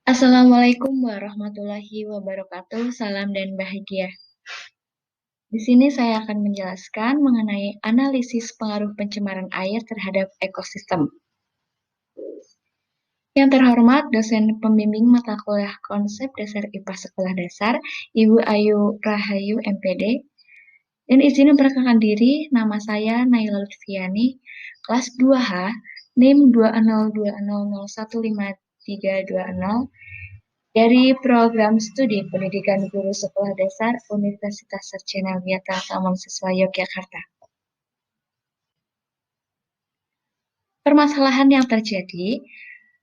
Assalamualaikum warahmatullahi wabarakatuh. Salam dan bahagia. Di sini saya akan menjelaskan mengenai analisis pengaruh pencemaran air terhadap ekosistem. Yang terhormat dosen pembimbing mata kuliah Konsep Dasar IPA Sekolah Dasar, Ibu Ayu Rahayu MPD. Dan izin memperkenalkan diri, nama saya Naila Lutfiani, kelas 2H, NIM 20200015320, dari Program Studi Pendidikan Guru Sekolah Dasar Universitas Sarjana Wiyata Taman Siswa Yogyakarta. Permasalahan yang terjadi,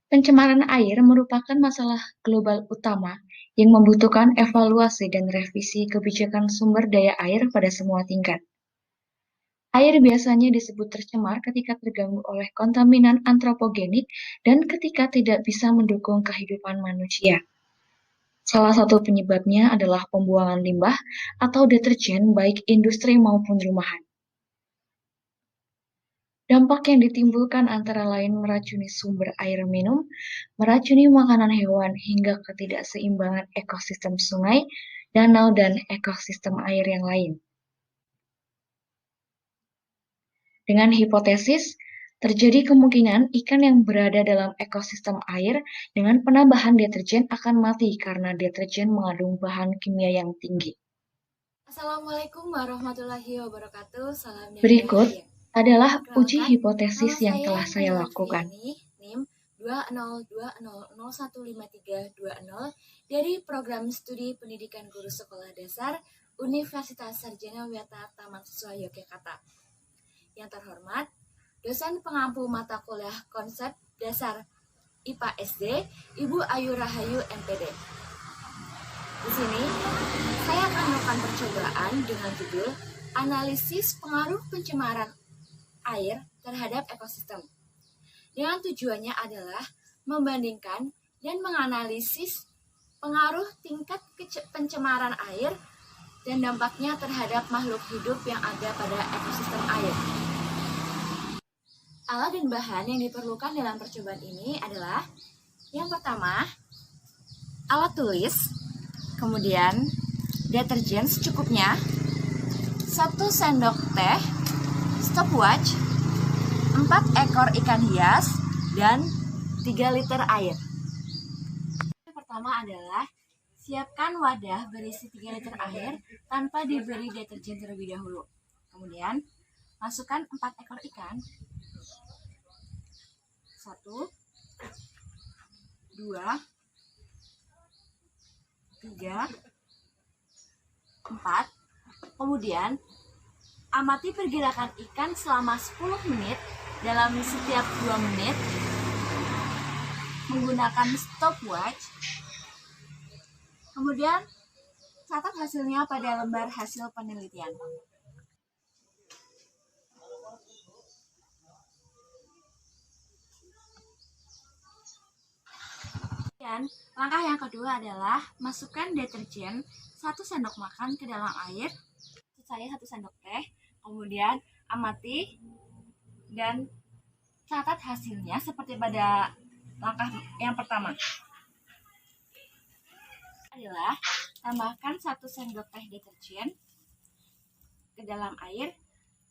pencemaran air merupakan masalah global utama yang membutuhkan evaluasi dan revisi kebijakan sumber daya air pada semua tingkat. Air biasanya disebut tercemar ketika terganggu oleh kontaminan antropogenik dan ketika tidak bisa mendukung kehidupan manusia. Salah satu penyebabnya adalah pembuangan limbah atau deterjen baik industri maupun rumahan. Dampak yang ditimbulkan antara lain meracuni sumber air minum, meracuni makanan hewan hingga ketidakseimbangan ekosistem sungai, danau, dan ekosistem air yang lain. Dengan hipotesis, terjadi kemungkinan ikan yang berada dalam ekosistem air dengan penambahan deterjen akan mati karena deterjen mengandung bahan kimia yang tinggi. Assalamualaikum warahmatullahi wabarakatuh. Salam dan Berikut bahagia. adalah uji Perkenalkan, hipotesis nama yang saya telah saya Naila lakukan. Lutfiani, NIM 20200015320 dari Program Studi Pendidikan Guru Sekolah Dasar Universitas Sarjana Wiyata Taman Siswa Yogyakarta. Yang terhormat, dosen pengampu mata kuliah Konsep Dasar IPA SD, Ibu Ayu Rahayu MPD. Di sini, saya akan melakukan percobaan dengan judul Analisis Pengaruh Pencemaran Air Terhadap Ekosistem. Dengan tujuannya adalah membandingkan dan menganalisis pengaruh tingkat pencemaran air dan dampaknya terhadap makhluk hidup yang ada pada ekosistem air. Alat dan bahan yang diperlukan dalam percobaan ini adalah yang pertama, alat tulis, kemudian deterjen secukupnya, 1 sendok teh, stopwatch, 4 ekor ikan hias, dan 3 liter air. Yang pertama adalah siapkan wadah berisi 3 liter air tanpa diberi deterjen terlebih dahulu. Kemudian masukkan 4 ekor ikan. 1, 2, 3, 4. Kemudian amati pergerakan ikan selama 10 menit dalam setiap 2 menit menggunakan stopwatch. Kemudian catat hasilnya pada lembar hasil penelitian. Dan langkah yang kedua adalah masukkan deterjen 1 sendok makan ke dalam air, saya 1 sendok teh, kemudian amati dan catat hasilnya seperti pada langkah yang pertama. Adalah tambahkan 1 sendok teh deterjen ke dalam air,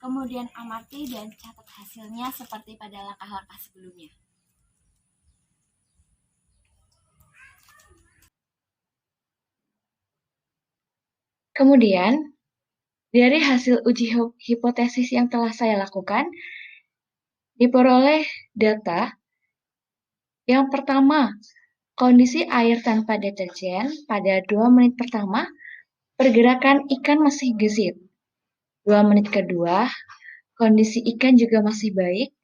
kemudian amati dan catat hasilnya seperti pada langkah-langkah sebelumnya. Kemudian, dari hasil uji hipotesis yang telah saya lakukan, diperoleh data. Yang pertama, kondisi air tanpa deterjen pada 2 menit pertama, pergerakan ikan masih gesit. 2 menit kedua, kondisi ikan juga masih baik.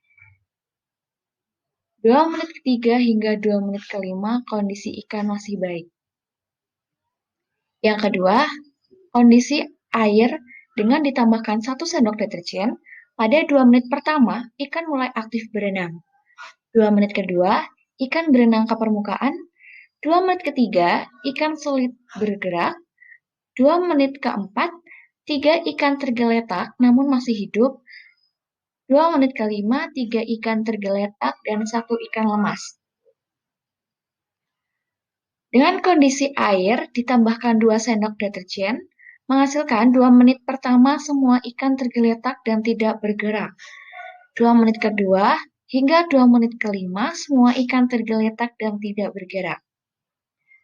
2 menit ketiga hingga 2 menit kelima, kondisi ikan masih baik. Yang kedua, kondisi air dengan ditambahkan 1 sendok deterjen, pada 2 menit pertama, ikan mulai aktif berenang. 2 menit kedua, ikan berenang ke permukaan. 2 menit ketiga, ikan sulit bergerak. 2 menit keempat, 3 ikan tergeletak namun masih hidup. 2 menit kelima, 3 ikan tergeletak dan 1 ikan lemas. Dengan kondisi air ditambahkan 2 sendok deterjen, menghasilkan 2 menit pertama semua ikan tergeletak dan tidak bergerak. 2 menit kedua hingga 2 menit kelima semua ikan tergeletak dan tidak bergerak.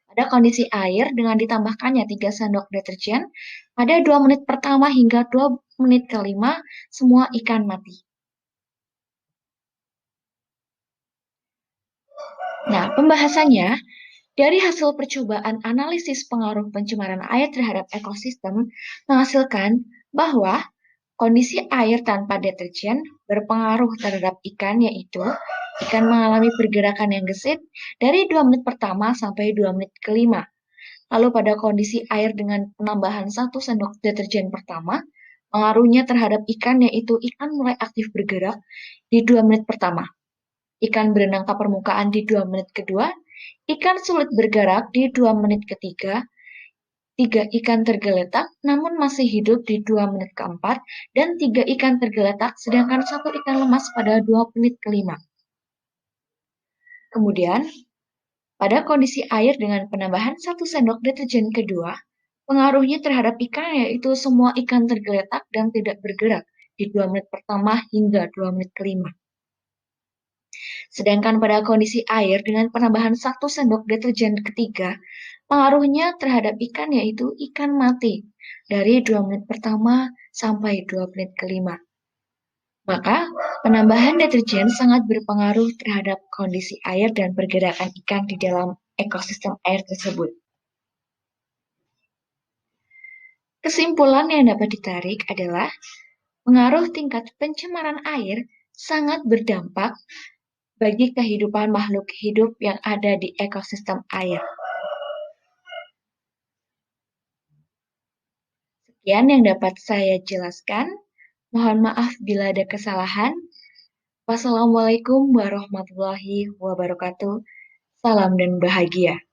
Pada kondisi air dengan ditambahkannya 3 sendok deterjen, pada 2 menit pertama hingga 2 menit kelima semua ikan mati. Nah, pembahasannya, dari hasil percobaan analisis pengaruh pencemaran air terhadap ekosistem menghasilkan bahwa kondisi air tanpa deterjen berpengaruh terhadap ikan, yaitu ikan mengalami pergerakan yang gesit dari 2 menit pertama sampai 2 menit kelima. Lalu pada kondisi air dengan penambahan 1 sendok deterjen pertama, pengaruhnya terhadap ikan yaitu ikan mulai aktif bergerak di 2 menit pertama. Ikan berenang ke permukaan di 2 menit kedua, ikan sulit bergerak di 2 menit ketiga, 3 ikan tergeletak namun masih hidup di 2 menit keempat, dan 3 ikan tergeletak sedangkan 1 ikan lemas pada 2 menit kelima. Kemudian, pada kondisi air dengan penambahan 1 sendok deterjen kedua, pengaruhnya terhadap ikan yaitu semua ikan tergeletak dan tidak bergerak di 2 menit pertama hingga 2 menit kelima. Sedangkan pada kondisi air dengan penambahan 1 sendok deterjen ketiga, pengaruhnya terhadap ikan yaitu ikan mati dari 2 menit pertama sampai 2 menit kelima. Maka, penambahan deterjen sangat berpengaruh terhadap kondisi air dan pergerakan ikan di dalam ekosistem air tersebut. Kesimpulan yang dapat ditarik adalah pengaruh tingkat pencemaran air sangat berdampak bagi kehidupan makhluk hidup yang ada di ekosistem air. Sekian yang dapat saya jelaskan. Mohon maaf bila ada kesalahan. Wassalamualaikum warahmatullahi wabarakatuh. Salam dan bahagia.